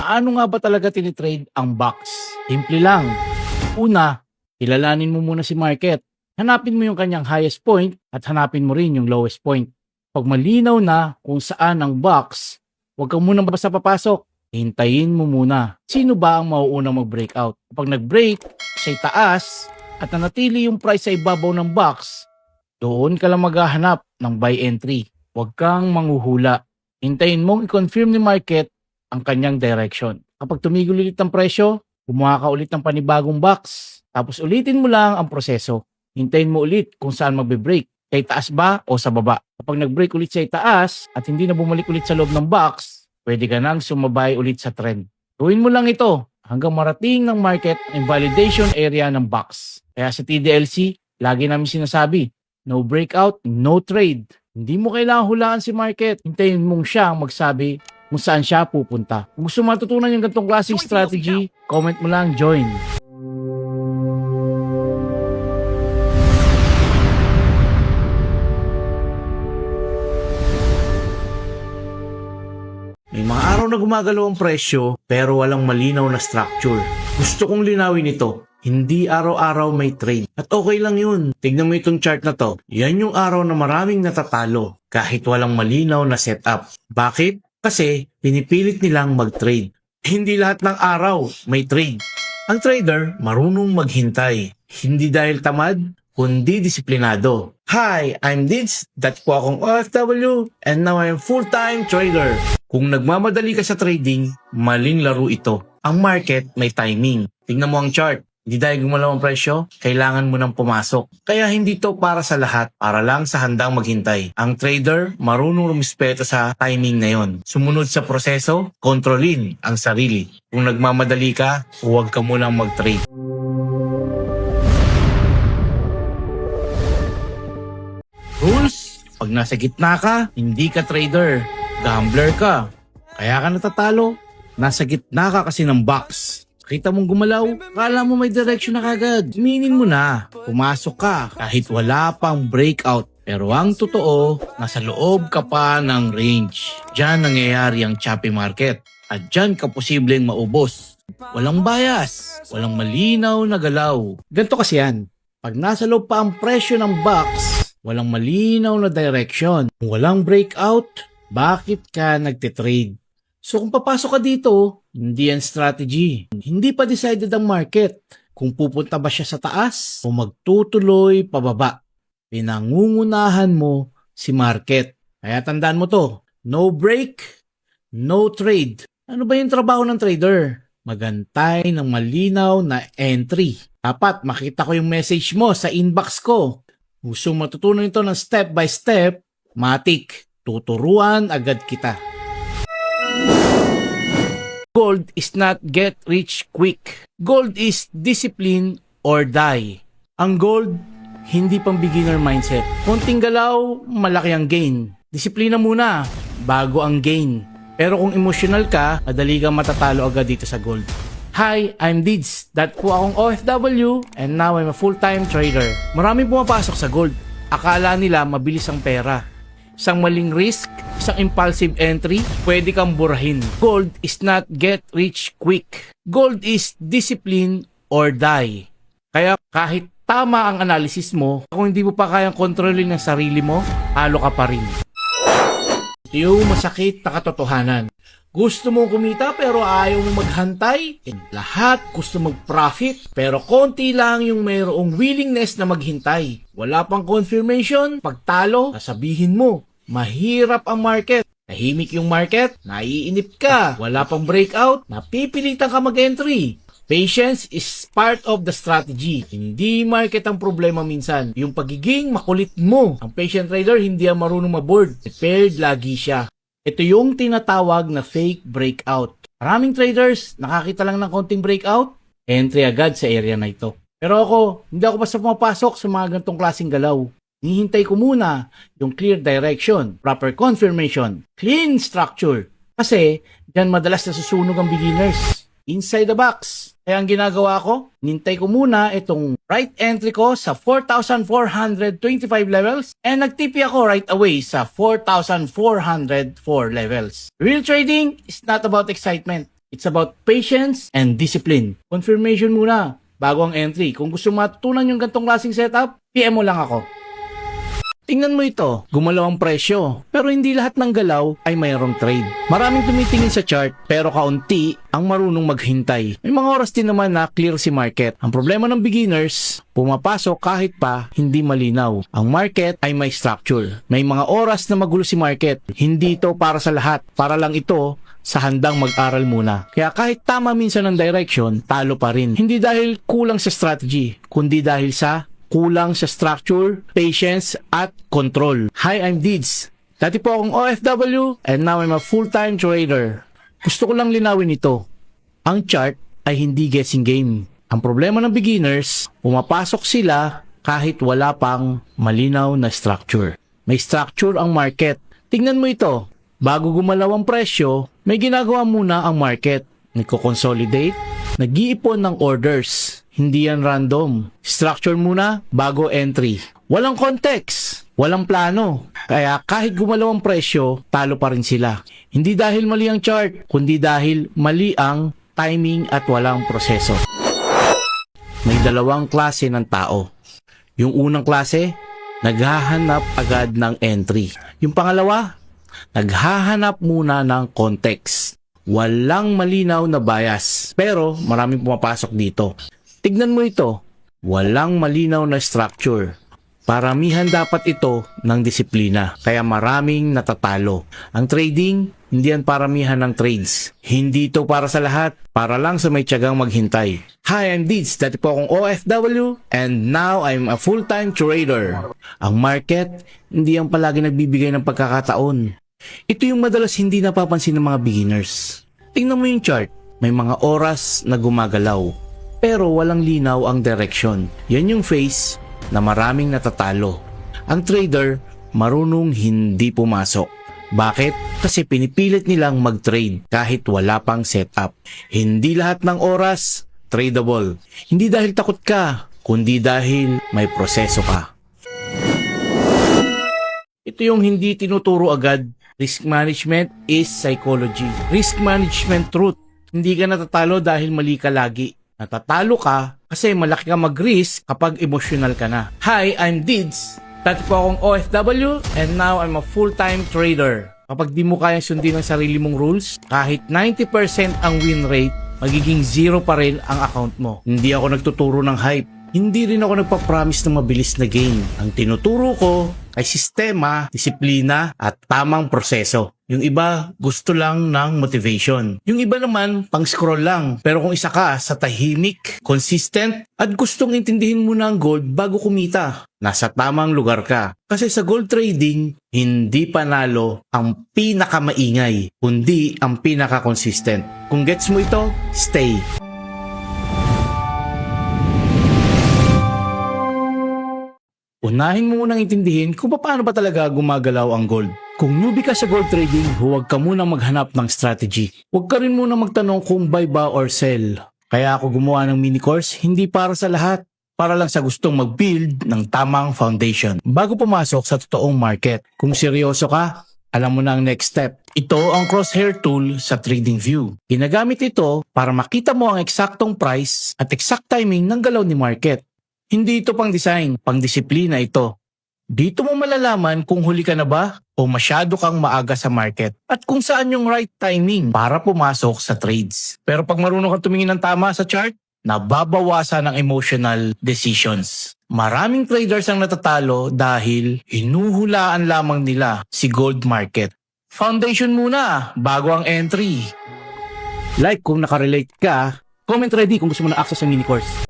Paano nga ba talaga tinitrade ang box? Simple lang. Una, kilalanin mo muna si market. Hanapin mo yung kanyang highest point at hanapin mo rin yung lowest point. Pag malinaw na kung saan ang box, huwag kang munang basta papasok. Hintayin mo muna. Sino ba ang mauunang mag-breakout? Kapag nag-break sa itaas at nanatili yung price sa ibabaw ng box, doon ka lang maghahanap ng buy entry. Huwag kang manghuhula. Hintayin mong i-confirm ni market ang kanyang direction. Kapag tumigil ulit ang presyo, gumawa ka ulit ng panibagong box. Tapos ulitin mo lang ang proseso. Hintayin mo ulit kung saan magbe-break. Kay taas ba o sa baba. Kapag nag-break ulit sa itaas at hindi na bumalik ulit sa loob ng box, pwede ka nang sumabay ulit sa trend. Gawin mo lang ito hanggang marating ng market ang validation area ng box. Kaya sa TDLC, lagi namin sinasabi, no breakout, no trade. Hindi mo kailangan hulaan si market. Hintayin mong siya magsabi kung saan siya pupunta. Kung gusto matutunan yung ganitong klaseng strategy, comment mo lang, join. May mga araw na gumagalaw ang presyo pero walang malinaw na structure. Gusto kong linawin ito. Hindi araw-araw may trade. At okay lang yun. Tignan mo itong chart na to. Yan yung araw na maraming natatalo kahit walang malinaw na setup. Bakit? Kasi pinipilit nilang mag-trade. Hindi lahat ng araw may trade. Ang trader marunong maghintay. Hindi dahil tamad, kundi disiplinado. Hi, I'm Dids. Dati po akong OFW and now I'm full-time trader. Kung nagmamadali ka sa trading, maling laro ito. Ang market may timing. Tingnan mo ang chart. Hindi dahil gumalaw ang presyo, kailangan mo nang pumasok. Kaya hindi to para sa lahat, para lang sa handang maghintay. Ang trader, marunong rumispeto sa timing na yon. Sumunod sa proseso, kontrolin ang sarili. Kung nagmamadali ka, huwag ka munang mag-trade. Rules, pag nasa gitna ka, hindi ka trader. Gambler ka. Kaya ka natatalo. Nasa gitna ka kasi ng box. Kita mong gumalaw, kala mo may direction na kagad. Minin mo na, pumasok ka kahit wala pang breakout. Pero ang totoo, nasa loob ka pa ng range. Diyan nangyayari ang choppy market. At diyan ka posibleng maubos. Walang bias, walang malinaw na galaw. Ganito kasi yan. Pag nasa loob pa ang presyo ng box, walang malinaw na direction. Kung walang breakout, bakit ka nagtitrade? So kung papasok ka dito, hindi yan strategy. Hindi pa decided ang market kung pupunta ba siya sa taas o magtutuloy pababa. Pinangungunahan mo si market. Kaya tandaan mo to, no break, no trade. Ano ba yung trabaho ng trader? Magantay ng malinaw na entry. Dapat makita ko yung message mo sa inbox ko. Gusto matutunan ito ng step by step, matik, tuturuan agad kita. Gold is not get rich quick. Gold is discipline or die. Ang gold, hindi pang beginner mindset. Konting galaw, malaki ang gain. Disiplina muna, bago ang gain. Pero kung emotional ka, madali kang matatalo agad dito sa gold. Hi, I'm Dids. Dat po akong OFW and now I'm a full-time trader. Maraming pumapasok sa gold. Akala nila mabilis ang pera. Isang maling risk, isang impulsive entry, pwede kang burahin. Gold is not get rich quick. Gold is discipline or die. Kaya kahit tama ang analysis mo, kung hindi mo pa kayang kontrolin ang sarili mo, halo ka pa rin. Ito yung masakit na katotohanan. Gusto mong kumita pero ayaw mong maghantay. And lahat gusto mag-profit pero konti lang yung mayroong willingness na maghintay. Wala pang confirmation, pagtalo, sasabihin mo, mahirap ang market. Tahimik yung market, naiinip ka. Wala pang breakout, napipilitan ka mag-entry. Patience is part of the strategy. Hindi market ang problema minsan. Yung pagiging makulit mo. Ang patient trader hindi ang marunong maboard. Prepared lagi siya. Ito yung tinatawag na fake breakout. Maraming traders, nakakita lang ng konting breakout, entry agad sa area na ito. Pero ako, hindi ako basta pumapasok sa mga ganitong klaseng galaw. Hinihintay ko muna yung clear direction, proper confirmation, clean structure. Kasi, dyan madalas nasusunog ang beginners. Inside the box. Kaya ang ginagawa ko, nintay ko muna itong right entry ko sa 4,425 levels and nag-TP ako right away sa 4,404 levels. Real trading is not about excitement. It's about patience and discipline. Confirmation muna bago ang entry. Kung gusto matutunan yung gantong klaseng setup, PM mo lang ako. Tingnan mo ito, gumalaw ang presyo, pero hindi lahat ng galaw ay mayroong trade. Maraming tumitingin sa chart, pero kaunti ang marunong maghintay. May mga oras din naman na clear si market. Ang problema ng beginners, pumapasok kahit pa hindi malinaw. Ang market ay may structure. May mga oras na magulo si market. Hindi ito para sa lahat. Para lang ito sa handang mag-aral muna. Kaya kahit tama minsan ang direction, talo pa rin. Hindi dahil kulang sa strategy, kundi dahil sa kulang sa structure, patience, at control. Hi, I'm Dids. Dati po akong OFW and now I'm a full-time trader. Gusto ko lang linawin ito. Ang chart ay hindi guessing game. Ang problema ng beginners, pumapasok sila kahit wala pang malinaw na structure. May structure ang market. Tingnan mo ito. Bago gumalaw ang presyo, may ginagawa muna ang market. Nagko-consolidate, nag-iipon ng orders. Hindi yan random. Structure muna bago entry. Walang context, walang plano. Kaya kahit gumalaw ang presyo, talo pa rin sila. Hindi dahil mali ang chart, kundi dahil mali ang timing at walang proseso. May dalawang klase ng tao. Yung unang klase, naghahanap agad ng entry. Yung pangalawa, naghahanap muna ng context. Walang malinaw na bias. Pero maraming pumapasok dito. Tignan mo ito, walang malinaw na structure. Paramihan dapat ito ng disiplina, kaya maraming natatalo. Ang trading, hindi yan paramihan ng trades. Hindi ito para sa lahat, para lang sa may tiyagang maghintay. Hi, I'm Dids, dati po akong OFW, and now I'm a full-time trader. Ang market, hindi yan palagi nagbibigay ng pagkakataon. Ito yung madalas hindi napapansin ng mga beginners. Tingnan mo yung chart, may mga oras na gumagalaw. Pero walang linaw ang direction. Yan yung phase na maraming natatalo. Ang trader, marunong hindi pumasok. Bakit? Kasi pinipilit nilang mag-trade kahit wala pang setup. Hindi lahat ng oras, tradable. Hindi dahil takot ka, kundi dahil may proseso ka. Ito yung hindi tinuturo agad. Risk management is psychology. Risk management truth. Hindi ka natatalo dahil mali ka lagi. Natatalo ka kasi malaki ka mag-risk kapag emotional ka na. Hi, I'm Dids. Dati po akong OFW and now I'm a full-time trader. Kapag di mo kayang sundin ang sarili mong rules, kahit 90% ang win rate, magiging zero pa rin ang account mo. Hindi ako nagtuturo ng hype. Hindi rin ako nagpa-promise ng mabilis na gain. Ang tinuturo ko ay sistema, disiplina at tamang proseso. Yung iba gusto lang ng motivation. Yung iba naman pang scroll lang. Pero kung isa ka sa tahimik, consistent at gustong intindihin mo na ang gold bago kumita, nasa tamang lugar ka. Kasi sa gold trading, hindi panalo ang pinakamaingay, kundi ang pinaka-consistent. Kung gets mo ito, stay. Unahin mo munang intindihin kung paano ba talaga gumagalaw ang gold. Kung newbie ka sa gold trading, huwag ka munang maghanap ng strategy. Huwag ka rin munang magtanong kung buy ba or sell. Kaya ako gumawa ng mini course, hindi para sa lahat. Para lang sa gustong mag-build ng tamang foundation bago pumasok sa totoong market. Kung seryoso ka, alam mo na ang next step. Ito ang crosshair tool sa TradingView. Ginagamit ito para makita mo ang eksaktong price at exact timing ng galaw ni market. Hindi ito pang design, pang disiplina ito. Dito mo malalaman kung huli ka na ba o masyado kang maaga sa market at kung saan yung right timing para pumasok sa trades. Pero pag marunong kang tumingin ng tama sa chart, nababawasan ang emotional decisions. Maraming traders ang natatalo dahil hinuhulaan lamang nila si gold market. Foundation muna bago ang entry. Like kung nakarelate ka, comment ready kung gusto mo na access sa mini course.